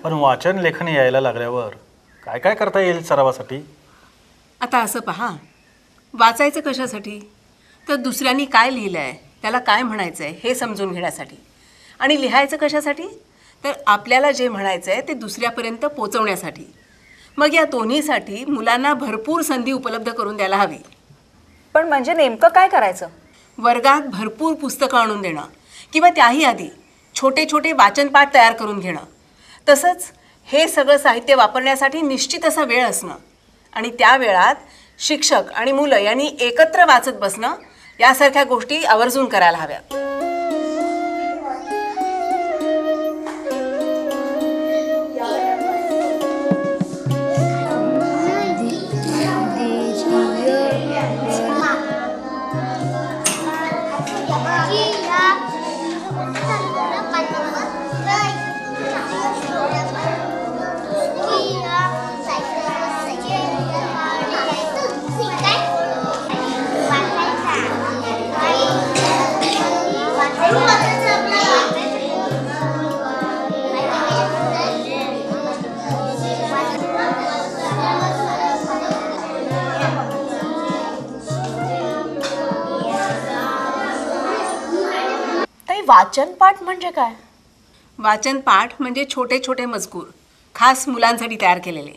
पण वाचन लेखन यायला लागल्यावर काय काय करता येईल सरावासाठी? आता असं पहा, वाचायचं कशासाठी? तर दुसऱ्यांनी काय लिहिलं आहे, त्याला काय म्हणायचं आहे हे समजून घेण्यासाठी. आणि लिहायचं कशासाठी? तर आपल्याला जे म्हणायचं आहे ते दुसऱ्यापर्यंत पोचवण्यासाठी. मग या दोन्हीसाठी मुलांना भरपूर संधी उपलब्ध करून द्यायला हवी. पण म्हणजे नेमकं काय करायचं? वर्गात भरपूर पुस्तकं आणून देणं किंवा त्याही आधी छोटे छोटे वाचनपाठ तयार करून घेणं. तसंच हे सगळं साहित्य वापरण्यासाठी निश्चित असा वेळ असणं आणि त्या वेळात शिक्षक आणि मुलं यांनी एकत्र वाचत बसणं यासारख्या गोष्टी आवर्जून करायला हव्यात. वाचनपाठ म्हणजे काय? वाचनपाठ म्हणजे छोटे छोटे मजकूर खास मुलांसाठी तयार केलेले.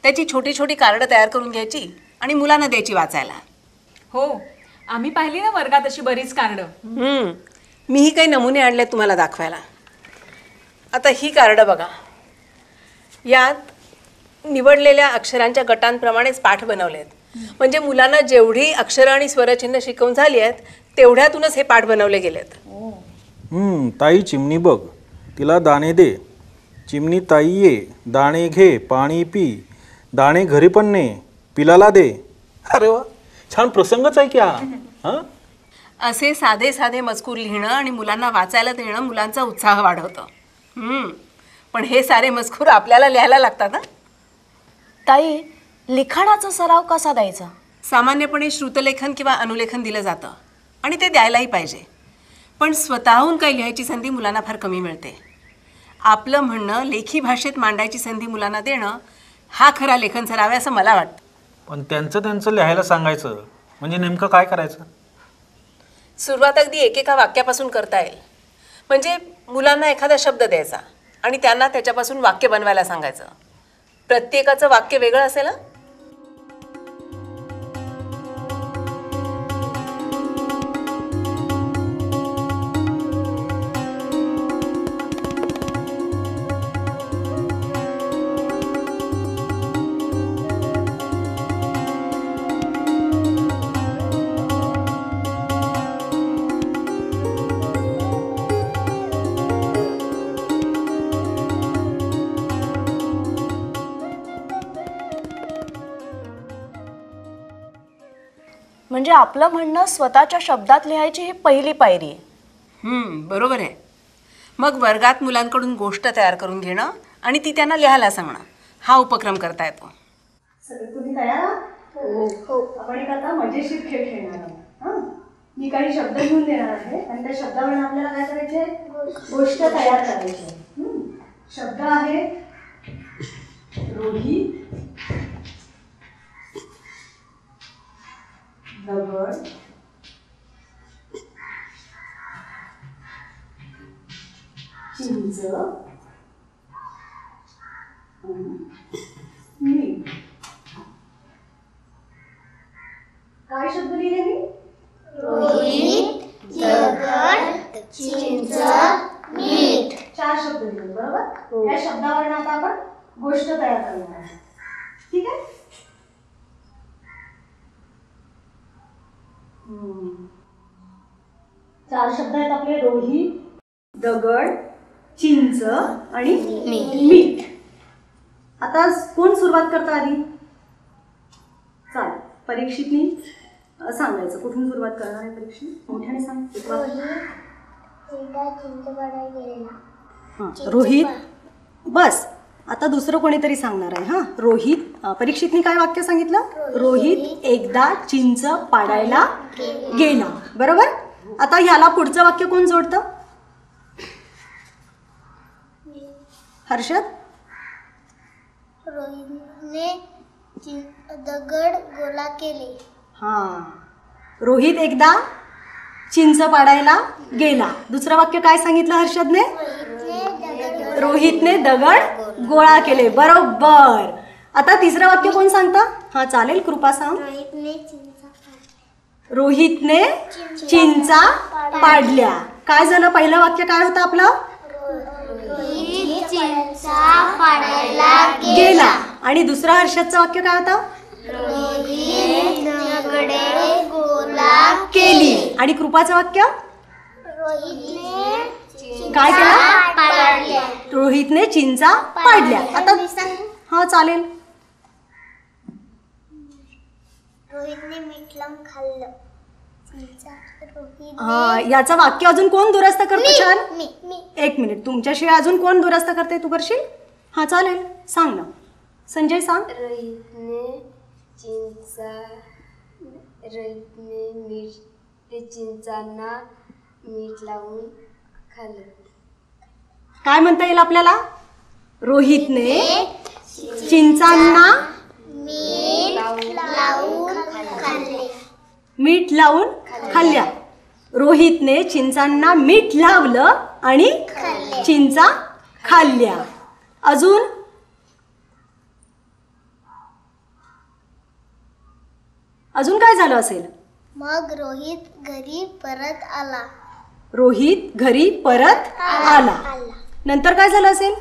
त्याची छोटी छोटी कार्ड तयार करून घ्यायची आणि मुलांना द्यायची वाचायला. हो, आम्ही पाहिली ना वर्गात अशी बरीच कार्ड. मीही काही नमुने आणले तुम्हाला दाखवायला. आता ही कार्ड बघा. यात निवडलेल्या अक्षरांच्या गटांप्रमाणेच पाठ बनवलेत. म्हणजे मुलांना जेवढी अक्षरं आणि स्वरचिन्ह शिकवून झाली आहेत तेवढ्यातूनच हे पाठ बनवले गेलेत. ताई चिमणी बघ, तिला दाणे दे. चिमणी ताई ये, दाणे घे, पाणी पी, दाणे घरी पण ने, पिलाला दे. अरे वा, छान प्रसंगच आहे की हा. असे साधे साधे मजकूर लिहिणं आणि मुलांना वाचायला देणं मुलांचा उत्साह वाढवतं. पण हे सारे मजकूर आपल्याला लिहायला लागतात ना. ताई, लिखाणाचा सराव कसा द्यायचा? सामान्यपणे श्रुतलेखन किंवा अनुलेखन दिलं जातं आणि ते द्यायलाही पाहिजे. पण स्वतःहून काही लिहायची संधी मुलांना फार कमी मिळते. आपलं म्हणणं लेखी भाषेत मांडायची संधी मुलांना देणं हा खरा लेखन सराव आहे असं मला वाटतं. पण त्यांचं लिहायला सांगायचं म्हणजे नेमकं काय करायचं? सुरुवात अगदी एकेका वाक्यापासून करता येईल. म्हणजे मुलांना एखादा शब्द द्यायचा आणि त्यांना त्याच्यापासून वाक्य बनवायला सांगायचं. प्रत्येकाचं वाक्य वेगळं असेल ना. म्हणजे आपलं म्हणणं स्वतःच्या शब्दात लिहायची ही पहिली पायरी आहे. बरोबर आहे. मग वर्गात मुलांकडून गोष्ट तयार करून घेणं आणि ती त्यांना लिहायला सांगणं हा उपक्रम करता येतो. सगळे तुम्ही तयार आहात? हो. आपण एक आता मजेशीर खेळ खेळणार आहोत. मी काही शब्द घेऊन देणार आहे आणि त्या शब्दावरून आपल्याला काय करायचे? गोष्ट तयार करायची. शब्द आहे रोही, दगड, चिंच, मीठ. काय शब्द लिहिले मी? रोहित, दगड, चिंच, मीठ. 4 शब्द लिहिले बरोबर. या शब्दावरून आता आपण गोष्ट तयार करणार आहोत. ठीक आहे. 4 शब्द आहेत आपले. रोही, दगड, चिंच आणि मीठ. आता कोण सुरुवात करतं आधी? चालेल, परीक्षितनी सांगायचं. कुठून सुरुवात करणार आहे परीक्षित? मोठ्याने सांग. रोहित. बस, आता दुसरं कोणीतरी सांगणार आहे. हां, रोहित. परीक्षितनी काय वाक्य सांगितलं? रोहित एकदा चिंच पाडायला गेला. बरोबर. आता ह्याला पुढचं वाक्य कोण जोडतं? हर्षद. रोहितने दगड गोळा केले. हां, रोहित एकदा चिंच पाडायला गेला. दुसरं वाक्य काय सांगितलं हर्षदने? रोहितने दगड गोळा केले. बरोबर. आता तिसरं वाक्य कोण सांगतं? हां चालेल, कृपा सांग. रोहितने चिंचा पाडल्या. काय झालं? पहिलं वाक्य काय होतं आपलं? चिंचा पाडायला गेला. आणि दुसरं हर्षदचं वाक्य काय होतं? दगडे गोळा केली. आणि कृपाचं वाक्य रोहितने काय केलं? पाडल्या. रोहितने चिंचा पाडल्या. आता हां चालेल. रोहितने मीठ लावून खाल्लं. याचं वाक्य अजून कोण दुरुस्त करतो? छान. मी एक मिनिट, तुमच्याशिवाय अजून कोण दुरुस्त करते? तू करशील? हां चालेल, सांग ना. संजय सांग. चिंचांना मीठ लावून खाल्लं. काय म्हणता येईल आपल्याला? रोहितने चिंचांना मीठ लावून खाल्ल्या. रोहितने चिंचांना मीठ लावलं आणि चिंचा खाल्ल्या. अजून काय झालं असेल? मग रोहित घरी परत आला. रोहित घरी परत आला. नंतर काय झालं असेल?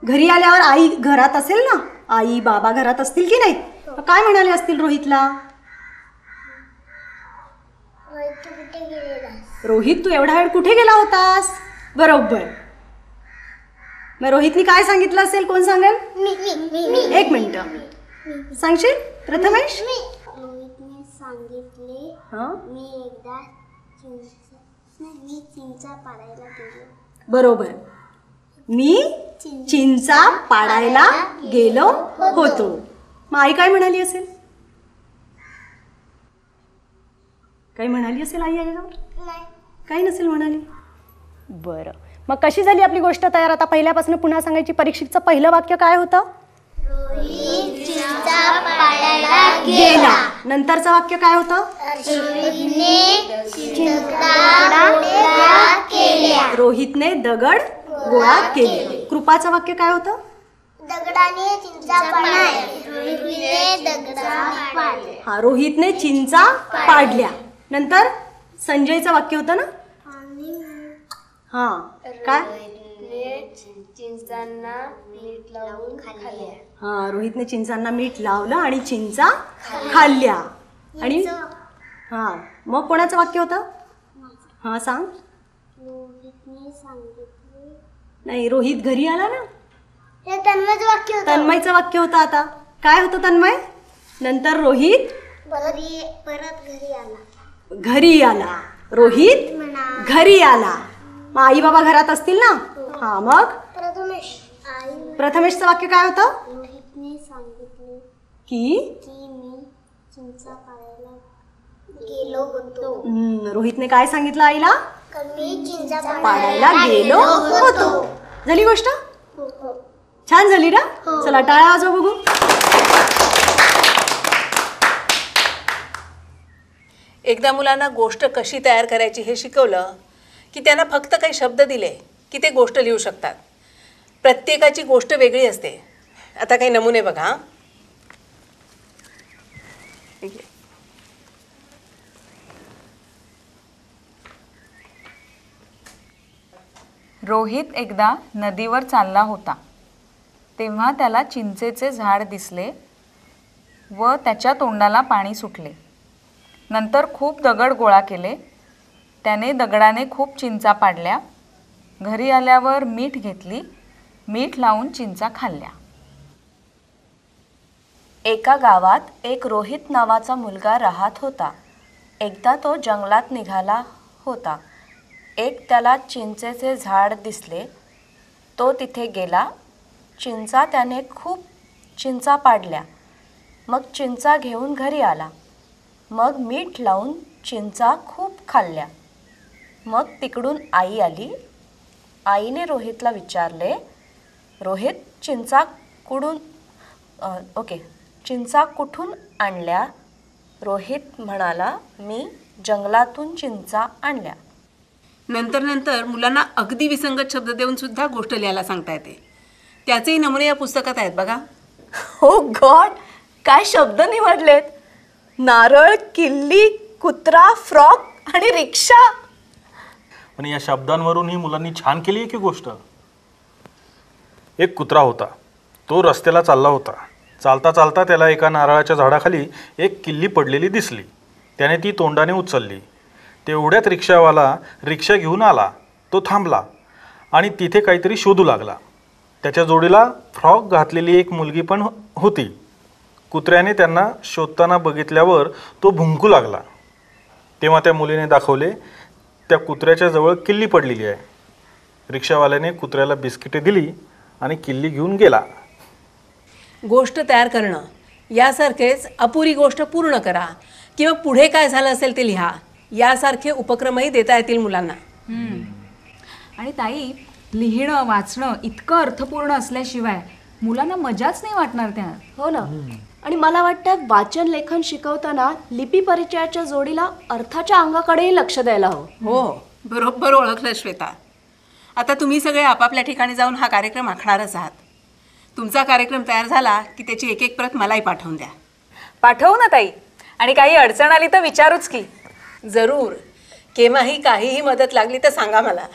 घरी आल्यावर आई घरात असेल ना? आई बाबा घरात असतील की नाही? काय म्हणाले असतील रोहितला? रोहित तू एवढा वेळ कुठे गेला होतास? बरोबर. मग रोहितनी काय सांगितलं असेल? कोण सांगेल? एक मिनिट सांगशील प्रथमेश? रोहितने सांगितले मी चिंचा पाडायला गेलो. बरोबर. मी चिंचा पाडायला गेलो होतो. मग आई काय म्हणाली असेल? काही म्हणाली असेल आई आईला? काही नसेल म्हणाली. बरं, मग कशी झाली आपली गोष्ट तयार? आता पहिल्यापासून पुन्हा सांगायची. परीक्षेचं पहिलं वाक्य काय होतं? रोहित चिंचा पाडायला गेला. नंतरचं वाक्य काय होतं? रोहितने चिंचा गोळा केल्या. रोहितने दगड गोळा केले. कृपाचं वाक्य काय होतं? दगडाने चिंचा पाडल्या. रोहितने दगडा पाडल्या. हा, रोहितने चिंचा पाडल्या. नंतर संजयचं वाक्य होतं ना? हा काय? चिंचांना मीठ लावून खाल्ल्या. हा, रोहितने चिंचांना मीठ लावलं आणि चिंचा खाल्ल्या. आणि हा, मग कोणाचं वाक्य होतं? हा सांग. रोहितने सांगितले. नाही, रोहित घरी आला ना? हे तन्मयचं वाक्य होतं. तन्मयचं वाक्य होतं. आता काय होतं तन्मय? नंतर रोहित परत घरी आला. घरी आला. रोहित घरी आला. मग आई बाबा घरात असतील ना? हा, मग प्रथमेशचं वाक्य काय होतं? रोहितने सांगितले की मी चिंचा पाडायला गेलो होतो. रोहितने काय सांगितलं आईला? मी चिंचा पाडायला गेलो होतो. झाली गोष्ट? छान झाली ना? चला टाळ्या वाजवा बघू. एकदा मुलांना गोष्ट कशी तयार करायची हे शिकवलं की त्यांना फक्त काही शब्द दिले की ते गोष्ट लिहू शकतात. प्रत्येकाची गोष्ट वेगळी असते. आता काही नमुने बघा. रोहित एकदा नदीवर चालला होता. तेव्हा त्याला चिंचेचे झाड दिसले व त्याच्या तोंडाला पाणी सुटले. नंतर खूप दगड गोळा केले. त्याने दगडाने खूप चिंचा पाडल्या. घरी आल्यावर मीठ घेतली. मीठ लावून चिंचा खाल्ल्या. एका गावात एक रोहित नावाचा मुलगा राहत होता. एकदा तो जंगलात निघाला होता. एक त्याला चिंचेचे झाड दिसले. तो तिथे गेला. चिंचा त्याने खूप चिंचा पाडल्या. मग चिंचा घेऊन घरी आला. मग मीठ लावून चिंचा खूप खाल्ल्या. मग तिकडून आई आली. आईने रोहितला विचारले, रोहित चिंचा कुठून आणल्या? रोहित म्हणाला, मी जंगलातून चिंचा आणल्या. नंतर मुलांना अगदी विसंगत शब्द देऊन सुद्धा गोष्ट लिहायला सांगता येते. त्याचेही नमुने या पुस्तकात आहेत बघा. हो गॉड, काय शब्द निवडलेत! नारळ, किल्ली, कुत्रा, फ्रॉक आणि रिक्षा. पण या शब्दांवरून ही मुलांनी छान केली आहे की गोष्ट. एक कुत्रा होता. तो रस्त्याला चालला होता. चालता चालता त्याला एका नारळाच्या झाडाखाली एक किल्ली पडलेली दिसली. त्याने ती तोंडाने उचलली. तेवढ्यात रिक्षावाला रिक्षा घेऊन आला. तो थांबला आणि तिथे काहीतरी शोधू लागला. त्याच्या जोडीला फ्रॉक घातलेली एक मुलगी पण होती. कुत्र्याने त्यांना शोधताना बघितल्यावर तो भुंकू लागला. तेव्हा त्या मुलीने दाखवले, त्या कुत्र्याच्या जवळ किल्ली पडलेली आहे. रिक्षावाल्याने कुत्र्याला बिस्किटे दिली आणि किल्ली घेऊन गेला. गोष्ट तयार करणं यासारखेच अपुरी गोष्ट पूर्ण करा किंवा पुढे काय झालं असेल ते लिहा, यासारखे उपक्रमही देता येतील मुलांना. आणि ताई, लिहिणं वाचणं इतकं अर्थपूर्ण असल्याशिवाय मुलांना मजाच नाही वाटणार त्या. हो ना. आणि मला वाटतं वाचन लेखन शिकवताना लिपी परिचयाच्या जोडीला अर्थाच्या अंगाकडेही लक्ष द्यायला हवं. हो, बरोबर ओळखलं श्वेता. आता तुम्ही सगळे आपापल्या ठिकाणी जाऊन हा कार्यक्रम आखणारच आहात. तुमचा कार्यक्रम तयार झाला की त्याची एक एक प्रत मलाही पाठवून द्या. पाठवू ना ताई. आणि काही अडचण आली तर विचारूच की. जरूर. केव्हाही काहीही मदत लागली तर सांगा मला.